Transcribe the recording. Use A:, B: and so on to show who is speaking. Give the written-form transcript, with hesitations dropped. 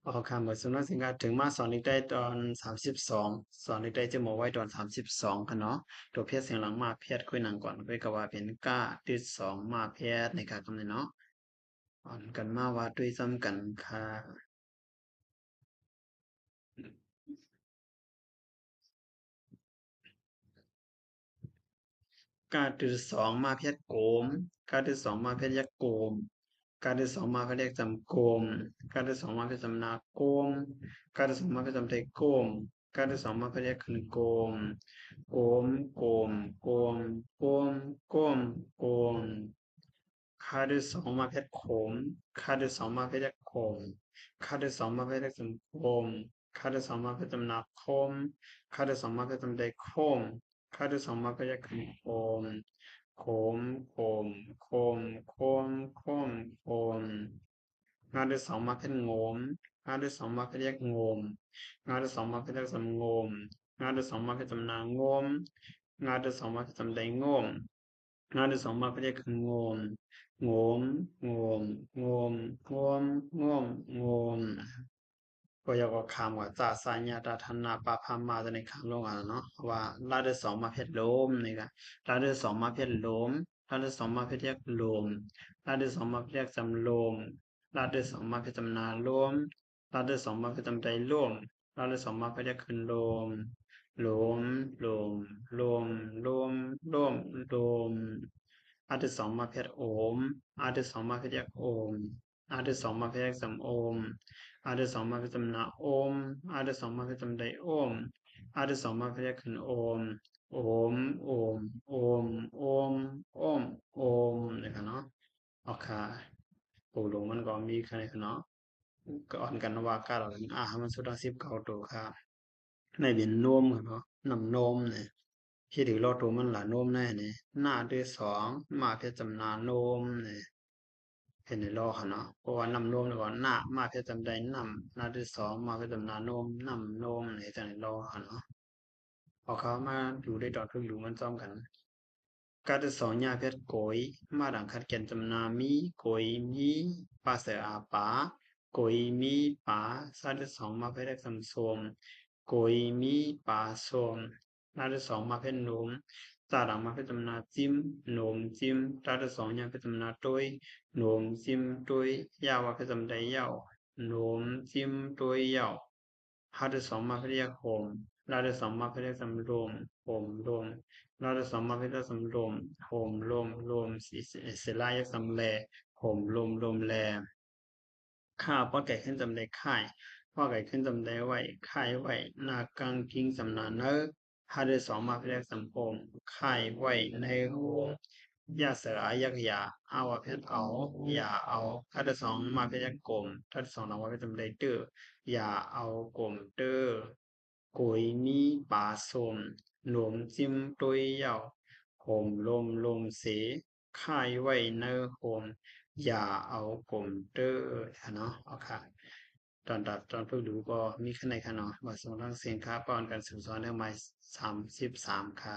A: เอาคำบทสนทนาสิงคถึงมาสอนอีกได้ตอน32สอนอีกได้จะหมอไว้ตอน32กันเนาะตัวเพียรเสียงหลังมาเพียรคุยหนังก่อนคุยกับว่าเป็นก้าที่สองมาเพียรในการคำนี้เนาะอ่อนกันมาว่าด้วยซ้ำกันค่ะก้าที่สองมาเพียรโกมก้าที่สองมาเพียรยักโกมก้าที่สองมาเพียรยักจำโกมก้าที่สองมาเพียรจำนาโกมก้าที่สองมาเพียรจำไทโกมก้าที่สองมาเพียรยักขึ้นโกมโกมโกมโกมโกมโกมโกม ค่าที่สองมาเพชรโขมค่าที่สองมาเพชรโขมค่าที่สองมาเพชรสมโคมค่าที่สองมาเพชรตำนาคมค่าที่สองมาเพชรตำไดโคมค่าที่สองมาเพชรขมโคมโขมโคมโคมโคมโคมโคมงานที่สองมาเพชรงมงานที่สองมาเพชรแยกงมงานที่สองมาเพชรสมงมงานที่สองมาเพชรตำนางมงานที่สองมาเพชรตำไดงมงานที่สองมาเพชรแยกงม งมงมงมงมงมงมก็อยากว่าคำว่าจ่าสายญาตาธนาปาพามาจะในคำลงอ่ะเนาะว่าลาเดอสองมาเพชรลมนี่ก็ลาเดอสองมาเพชรลมลาเดอสองมาเพชรแยกลมลาเดอสองมาเพชรแยกจำลมลาเดอสองมาเพชรจำนาลมลาเดอสองมาเพชรจำใจลมลาเดอสองมาเพชรแยกขึ้นลมลมลมลมลมลมลมอาทิตย์สองมาเพชรโอมอาทิตย์สองมาเพชรแยกโอมอาทิตย์สองมาเพชรแยกสำโอม อาร์สองมาพิจารณาโอมอาร์สองมาพิจารณาโอมอาร์สองมาพิจารณาโอมโอมโอมโอมโอมโอมโอมนะครับเนาะโอเคปู่หลวงมันก็มีใครเนาะก็อ่อนกันว่าการเรามันสุดาสิบเก้าตัวครับในเบียนนมเนาะน้ำนมเนี่ยที่ถือรอตัวมันหลานมแน่เนี่ยหน้าด้วยสองมาพิจารณานมเนี่ย เห็นในโลกค่ะเนาะเพราะว่านำนมแล้วก็หน้ามาเพื่อจำได้นำหน้าที่สองมาเพื่อจำนานมนำนมในจังในโลกค่ะเนาะพอเขามาอยู่ได้ดอดทุกอยู่มันซ้อมกันการที่สองญาเพชรโกยมาดังคัดเกณฑ์จำนามีโกยมีปาเสอาปาโกยมีปาซาที่สองมาเพื่อได้สำสมโกยมีปาสมหน้าที่สองมาเพื่อนมตาดังมาเพื่อจำนาจิ้มนมจิ้มตาที่สองญาเพื่อจำนาต้วยโนมจิ้มตัวยาวว่าคือจำได้ยาวโนมจิ้มตัวยาวหาที่สองมาเรียกโฮมลาที่สองมาเรียกสำรวมโฮมรวมลาที่สองมาเรียกสำรวมโฮมรวมรวมเสลายสำแลโฮมรวมรวมแลข้าพ่อไก่ขึ้นจำได้ค่ายพ่อไก่ขึ้นจำได้ไหวค่ายไหวนากังกิงสำนาเนอหาที่สองมาเรียกสำโฮมค่ายไหวในโฮม ยาเสือยักษ์ยาเอาว่าเพชรเอาอย่าเอาถ้าที่สองมาเพชรกลมถ้าที่สองน้องว่าเพชรจำได้เตอร์อย่าเอากลมเตอร์กุยมีปลาส้มหลวมจิ้มตุยเหยาโหมลมลมเสค่ายไว้เนอโหมอย่าเอากลมเตอร์เนาะเอาค่ะตอนฝึกดูก็มีขั้นในค่ะเนาะว่าส่งทั้งเสียงค่าป้อนการสื่อสารได้มา33ค่ะ